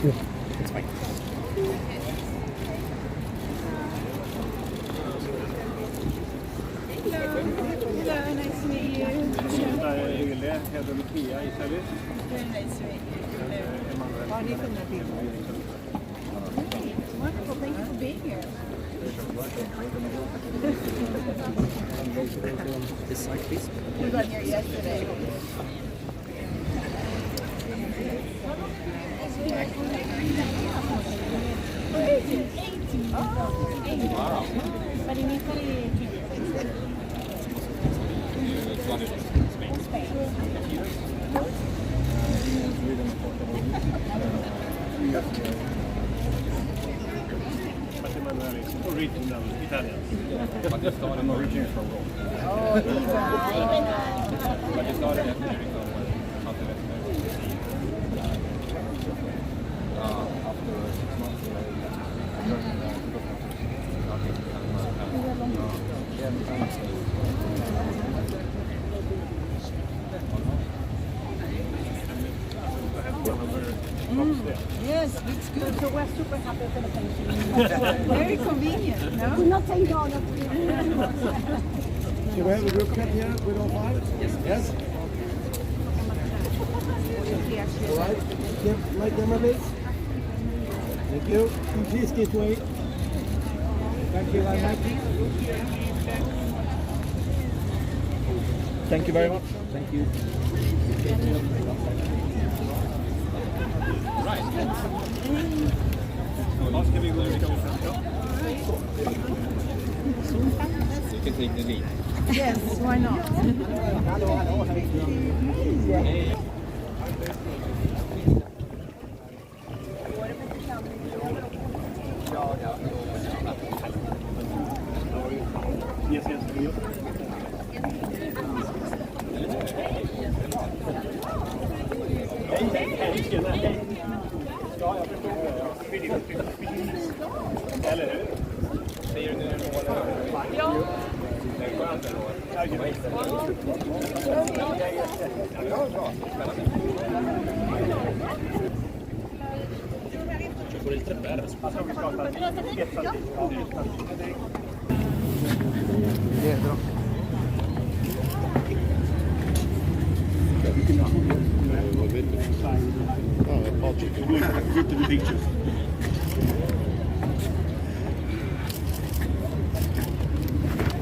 Good. It's fine. Hello, nice to meet you. Head of Ikea, Italy. Very nice to meet you. Wonderful, thank you for being here. This side, please. We got here yesterday. Wow. But in Italy, But Emanuele is original Italian. But it's not an origin from Rome. oh, But it's not an ethnic after 6 months, yes, it's good. So we're super happy for the pension. Very convenient, no? Do not take all of it. Can we have a group cut here with all five? Yes. All right. Give, like them a bit. Thank you. And please get away. Thank you very much. Thank you very much. Thank you. Vad ska vi gå och ska då? You can take the lead. Yes, why not? Yes, yes, yes. Hej, tjena. Ja, jag förstår. Eller hur? Säger du nu ja. Det är skönt ändå. Ci vuole il 3 per. Dietro. Get to the picture.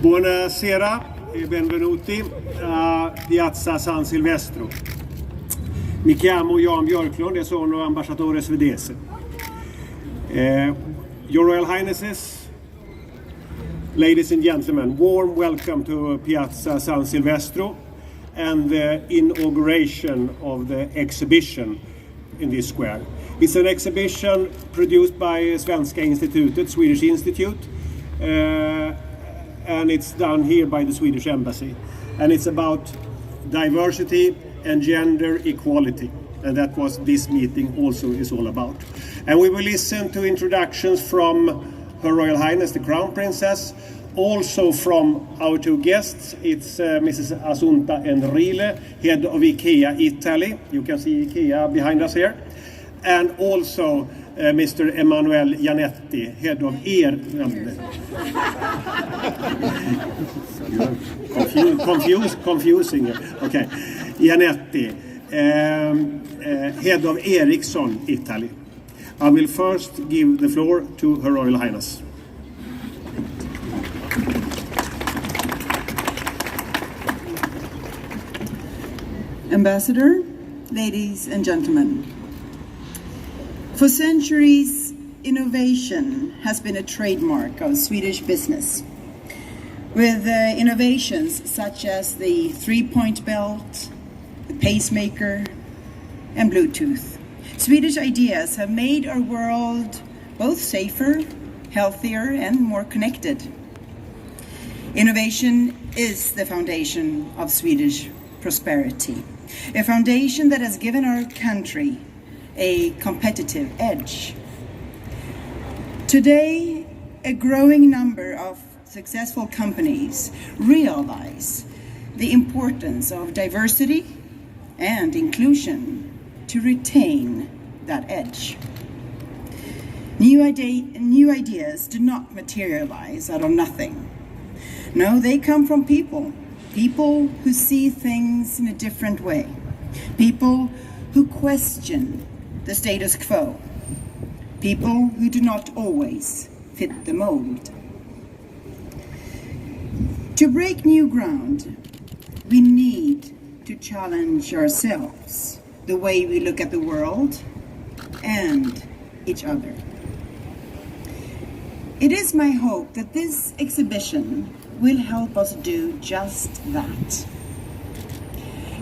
Buonasera e benvenuti a Piazza S.Silvestro. Mi chiamo Jan Björklund e sono Lambasciatore Svedese. Your Royal Highnesses, ladies and gentlemen, warm welcome to Piazza S.Silvestro and the inauguration of the exhibition in this square. It's an exhibition produced by Svenska Institutet, Swedish Institute, and it's done here by the Swedish Embassy. And it's about diversity and gender equality. And that was this meeting also is all about. And we will listen to introductions from Her Royal Highness, the Crown Princess, also from our two guests. It's Mrs. Assunta Enrile, head of Ikea Italy. You can see Ikea behind us here. And also Mr. Emanuele Janetti, head of confusing. Okay, Janetti, head of Ericsson Italy. I will first give the floor to Her Royal Highness. Ambassador, ladies and gentlemen, for centuries, innovation has been a trademark of Swedish business, with innovations such as the three-point belt, the pacemaker, and Bluetooth. Swedish ideas have made our world both safer, healthier, and more connected. Innovation is the foundation of Swedish prosperity, a foundation that has given our country a competitive edge. Today, a growing number of successful companies realize the importance of diversity and inclusion to retain that edge. New ideas do not materialize out of nothing. No, they come from people who see things in a different way, people who question the status quo, people who do not always fit the mold. To break new ground, we need to challenge ourselves, the way we look at the world and each other. It is my hope that this exhibition will help us do just that.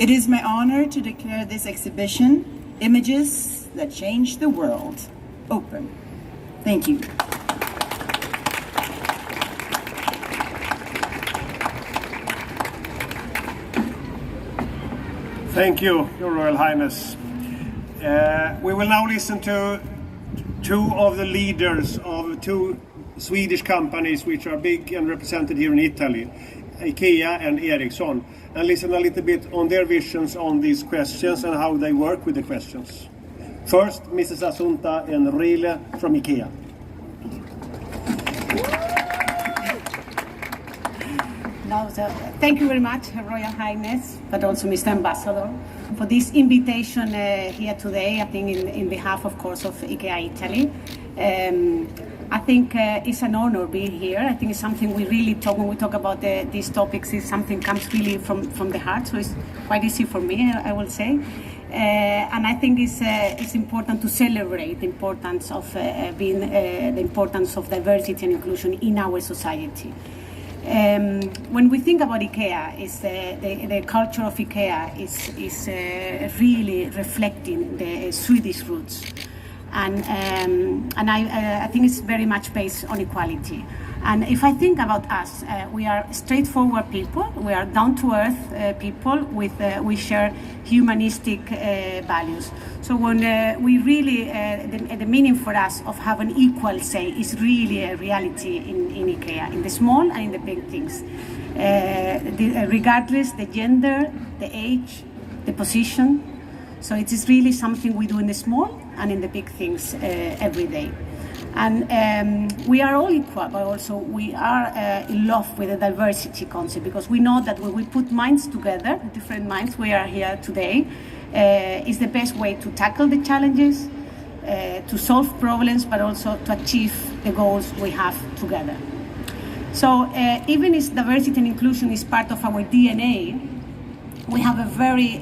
It is my honor to declare this exhibition, Images That Change the World, open. Thank you. Thank you, Your Royal Highness. We will now listen to two of the leaders of two Swedish companies which are big and represented here in Italy, Ikea and Ericsson, and listen a little bit on their visions on these questions and how they work with the questions. First, Mrs. Assunta Enrile from Ikea. Thank you very much, Her Royal Highness, but also Mr. Ambassador, for this invitation here today, I think in behalf, of course, of Ikea Italy. I think it's an honor being here. I think it's something we really talk, when we talk about these topics, is something comes really from the heart, so it's quite easy for me, I will say. And I think it's important to celebrate the importance of the importance of diversity and inclusion in our society. When we think about Ikea, the culture of Ikea is really reflecting the Swedish roots, and I think it's very much based on equality. And if I think about us, we are straightforward people. We are down-to-earth people we share humanistic values. So when we really, the meaning for us of having equal say is really a reality in Ikea, in the small and in the big things. Regardless the gender, the age, the position. So it is really something we do in the small and in the big things every day. And we are all equal, but also we are in love with the diversity concept, because we know that when we put minds together, different minds, we are here today, is the best way to tackle the challenges, to solve problems, but also to achieve the goals we have together. So even if diversity and inclusion is part of our DNA, we have a very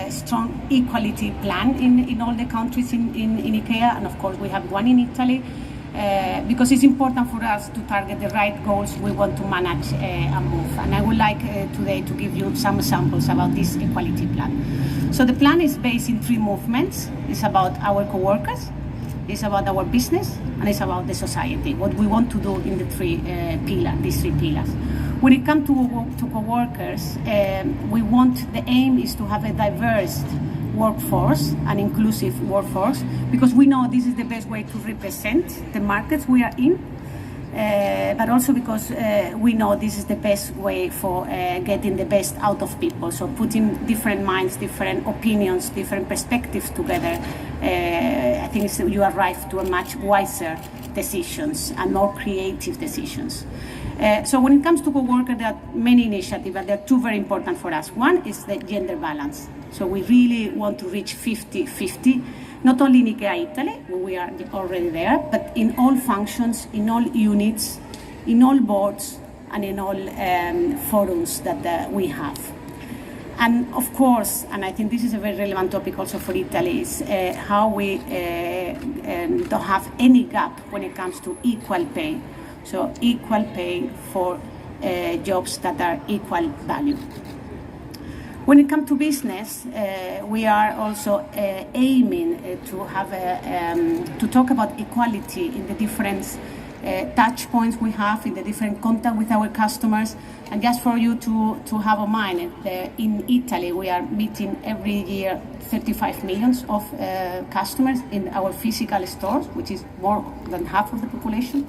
strong equality plan in all the countries in Ikea, and of course we have one in Italy, because it's important for us to target the right goals we want to manage and move. And I would like today to give you some examples about this equality plan. So the plan is based in three movements. It's about our co-workers, it's about our business, and it's about the society, what we want to do in the these three pillars. When it comes to co-workers, the aim is to have a diverse workforce, an inclusive workforce, because we know this is the best way to represent the markets we are in, but also because we know this is the best way for getting the best out of people. So putting different minds, different opinions, different perspectives together, I think you arrive to a much wiser decisions and more creative decisions. So when it comes to co-worker, there are many initiatives, but there are two very important for us. One is the gender balance. So we really want to reach 50-50, not only in Ikea Italy, where we are already there, but in all functions, in all units, in all boards, and in all forums that we have. And of course, and I think this is a very relevant topic also for Italy, is how we don't have any gap when it comes to equal pay. So equal pay for jobs that are equal value. When it comes to business, we are also aiming to talk about equality in the different touch points we have, in the different contact with our customers. And just for you to have a mind, in Italy we are meeting every year 35 million of customers in our physical stores, which is more than half of the population,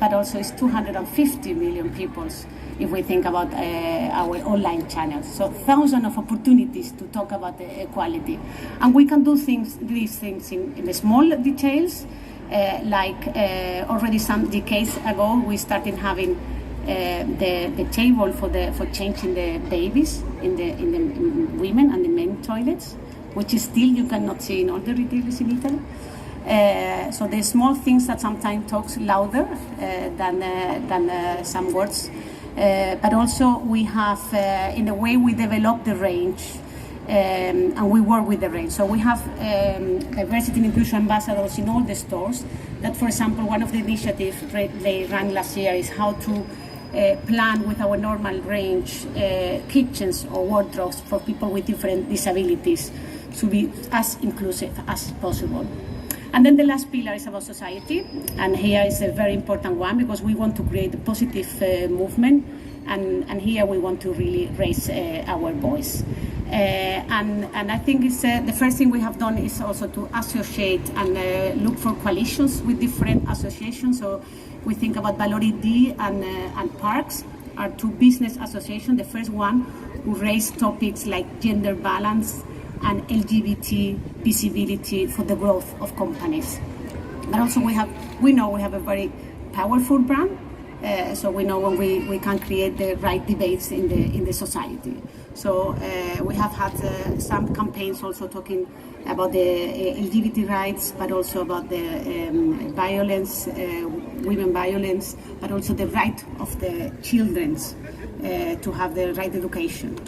but also it's 250 million people if we think about our online channels. So thousands of opportunities to talk about the equality. And we can do these things in the small details, Already some decades ago, we started having the table for changing the babies in the women and the men toilets, which is still you cannot see in all the retailers in Italy. So the small things that sometimes talks louder than some words. But also we have, in the way we develop the range, and we work with the range. So we have diversity and inclusion ambassadors in all the stores. That, for example, one of the initiatives they ran last year is how to plan with our normal range kitchens or wardrobes for people with different disabilities to be as inclusive as possible. And then the last pillar is about society, and here is a very important one because we want to create a positive movement, and here we want to really raise our voice. And I think it's the first thing we have done is also to associate and look for coalitions with different associations. So we think about Valori D and Parks are two business associations. The first one who raise topics like gender balance and LGBT visibility for the growth of companies. But also we know we have a very powerful brand, so we know when we can create the right debates in the society. So we have had some campaigns also talking about the LGBT rights, but also about the violence, women violence, but also the right of the children to have the right education.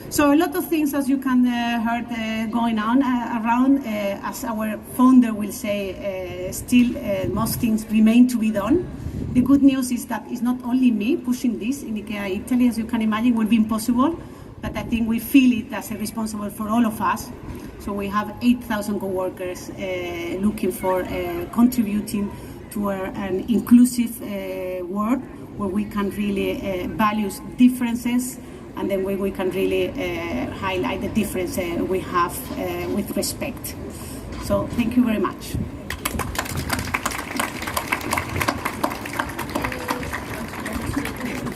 So a lot of things, as you can heard, going on around. As our founder will say, still most things remain to be done. The good news is that it's not only me pushing this in Ikea Italy, as you can imagine, will be impossible. But I think we feel it as a responsible for all of us. So we have 8,000 co-workers looking for contributing to an inclusive world where we can really value differences, and then we can really highlight the difference we have with respect. So thank you very much.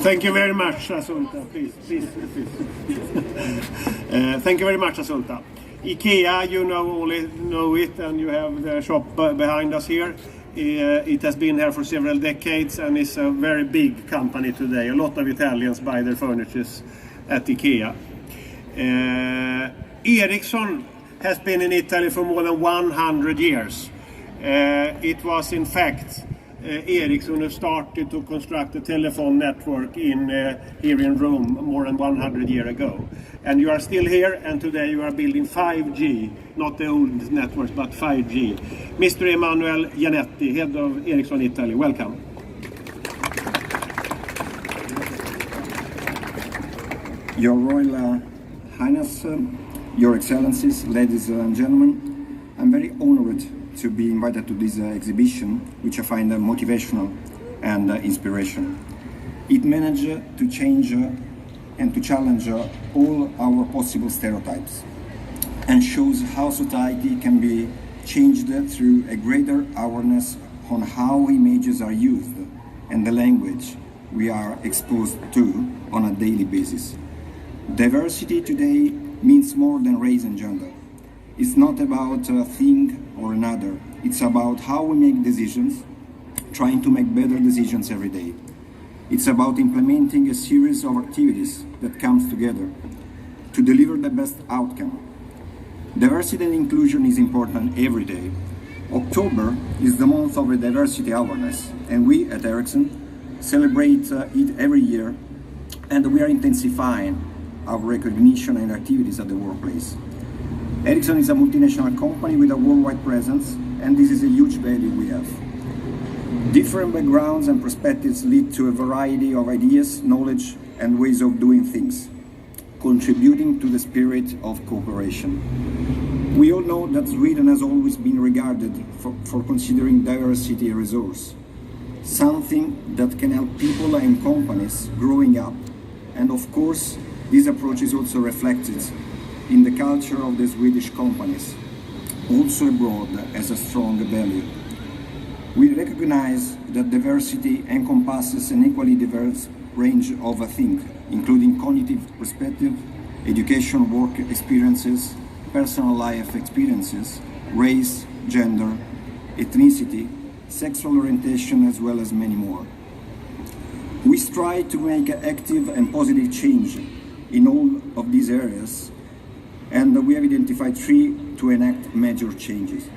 Thank you very much, Assunta. Please. Thank you very much, Assunta. Ikea, you know it, and you have the shop behind us here. It has been here for several decades, and it's a very big company today. A lot of Italians buy their furniture at Ikea. Ericsson has been in Italy for more than 100 years. It was, in fact, Ericsson who started to construct a telephone network here in Rome more than 100 years ago. And you are still here, and today you are building 5G, not the old networks, but 5G. Mr. Emanuele Gianetti, head of Ericsson Italy, welcome. Your Royal Highness, Your Excellencies, ladies and gentlemen, I'm very honored to be invited to this exhibition, which I find motivational and inspirational. It managed to change and to challenge all our possible stereotypes and shows how society can be changed through a greater awareness on how images are used and the language we are exposed to on a daily basis. Diversity today means more than race and gender. It's not about a thing or another. It's about how we make decisions, trying to make better decisions every day. It's about implementing a series of activities that comes together to deliver the best outcome. Diversity and inclusion is important every day. October is the month of diversity awareness, and we at Ericsson celebrate it every year, and we are intensifying our recognition and activities at the workplace. Ericsson is a multinational company with a worldwide presence, and this is a huge value we have. Different backgrounds and perspectives lead to a variety of ideas, knowledge, and ways of doing things, contributing to the spirit of cooperation. We all know that Sweden has always been regarded for considering diversity a resource, something that can help people and companies growing up, and of course, this approach is also reflected in the culture of the Swedish companies, also abroad as a strong value. We recognize that diversity encompasses an equally diverse range of things, including cognitive perspective, education, work experiences, personal life experiences, race, gender, ethnicity, sexual orientation, as well as many more. We strive to make active and positive change in all of these areas, and we have identified 3 to enact major changes.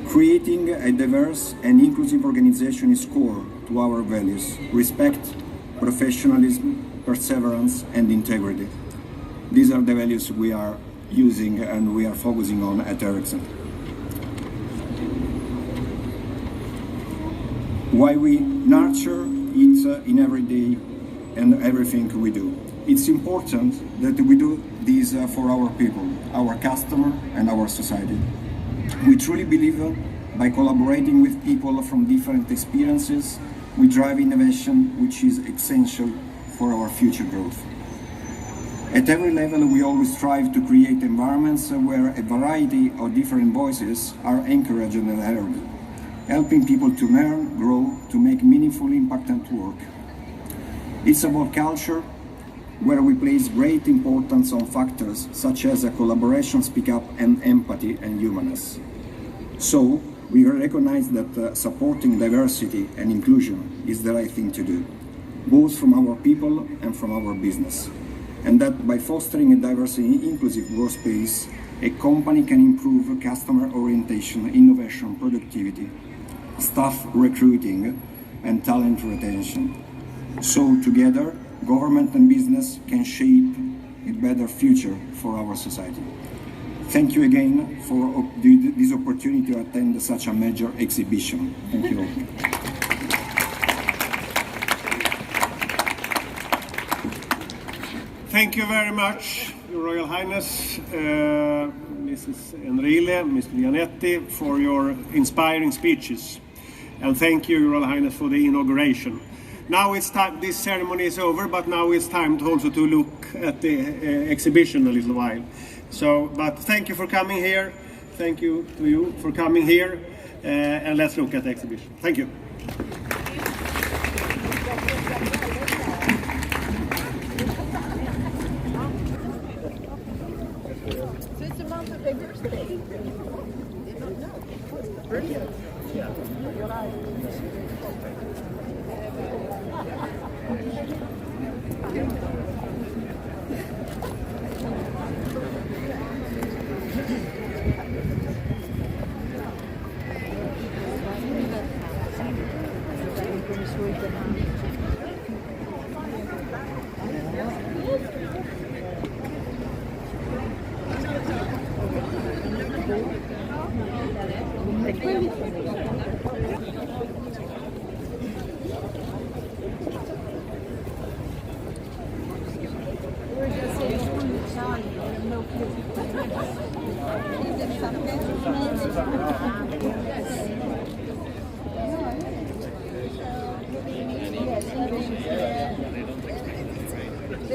Creating a diverse and inclusive organization is core to our values: respect, professionalism, perseverance, and integrity. These are the values we are using and we are focusing on at Ericsson. Why we nurture it in every day and everything we do. It's important that we do this for our people, our customer, and our society. We truly believe by collaborating with people from different experiences, we drive innovation, which is essential for our future growth. At every level, we always strive to create environments where a variety of different voices are encouraged and heard, helping people to learn, grow, to make meaningful impact at work. It's about culture, where we place great importance on factors such as collaboration, speak up, and empathy and humanness. So, we recognize that supporting diversity and inclusion is the right thing to do, both from our people and from our business. And that by fostering a diverse and inclusive workspace, a company can improve customer orientation, innovation, productivity, staff recruiting, and talent retention. So together, government and business can shape a better future for our society. Thank you again for this opportunity to attend such a major exhibition. Thank you all. Thank you very much, Your Royal Highness, Mrs. Enrile, Mr. Gianetti, for your inspiring speeches. And thank you, Your Royal Highness, for the inauguration. Now it's time, this ceremony is over, but now it's time to also to look at the exhibition a little while. So, but thank you for coming here. Thank you to you for coming here. And let's look at the exhibition. Thank you. So it's a month of diversity. Brilliant.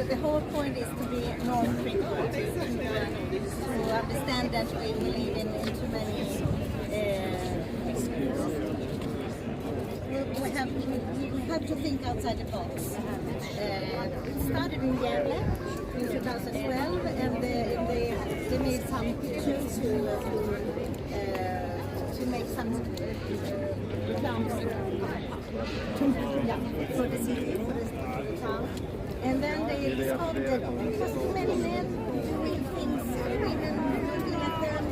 The whole point is to be non-critical, to understand that we live in too many. We have to think outside the box. It started in Gävle in 2012, and they made some pictures to make some plans for the city, for the town. And then they discovered that there was too many men doing things, women looking at them,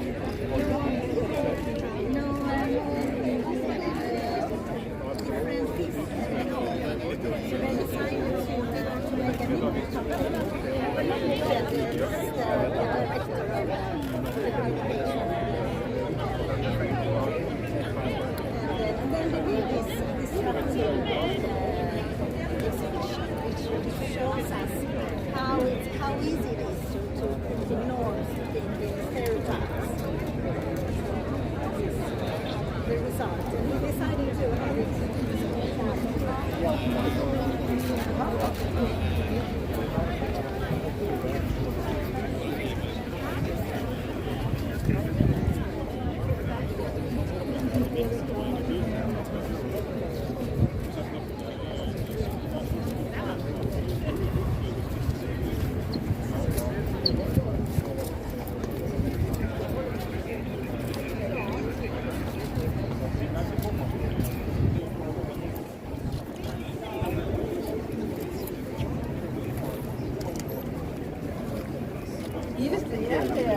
different people. So they decided to make a new topic. That is the director of the communication. And then they did this which shows us how easy it is to ignore the stereotypes. The result. And we decided to have it.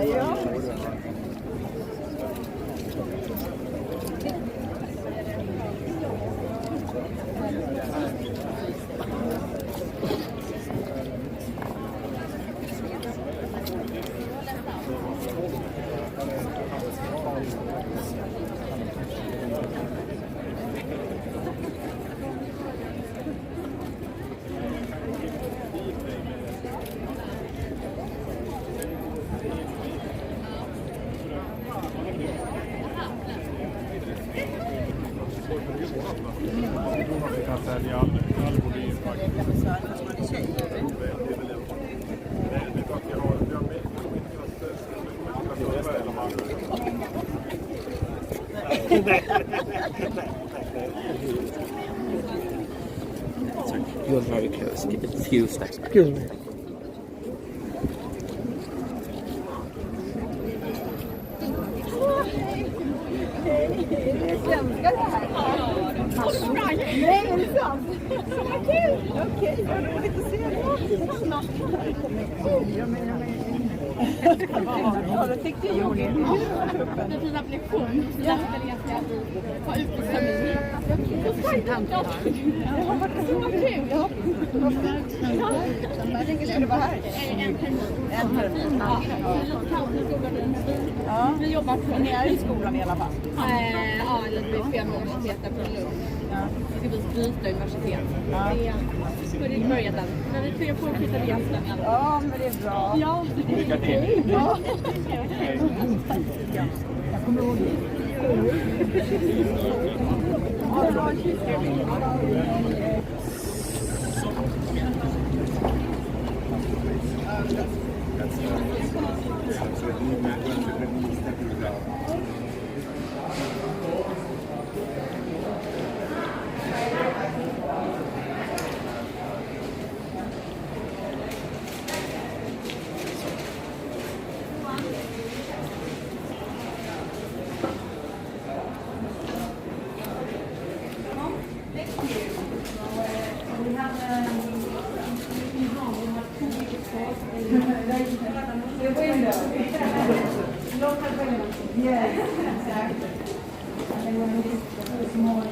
Ja. You are very close. Excuse that. Excuse me. Svenskar här? Nej, är det sant? Vad kul! Okej, vad roligt att se dig. Ja, det tyckte jag gjorde. Det fina lektion. Jag ska läsa på utbildning. Vad kul! Ska du vara här? En termin. Ja. Vi jobbar på Ni är i skolan i alla fall? Ja, eller vi är på universitetet på Lund. Vi ska byta universitet. Det är börjat än. Men vi tror på att flytta igen. Ja, men det är bra. Ja, Lycka till! Ja. Jag kommer ihåg det. Yes, exactly. And then when it is small,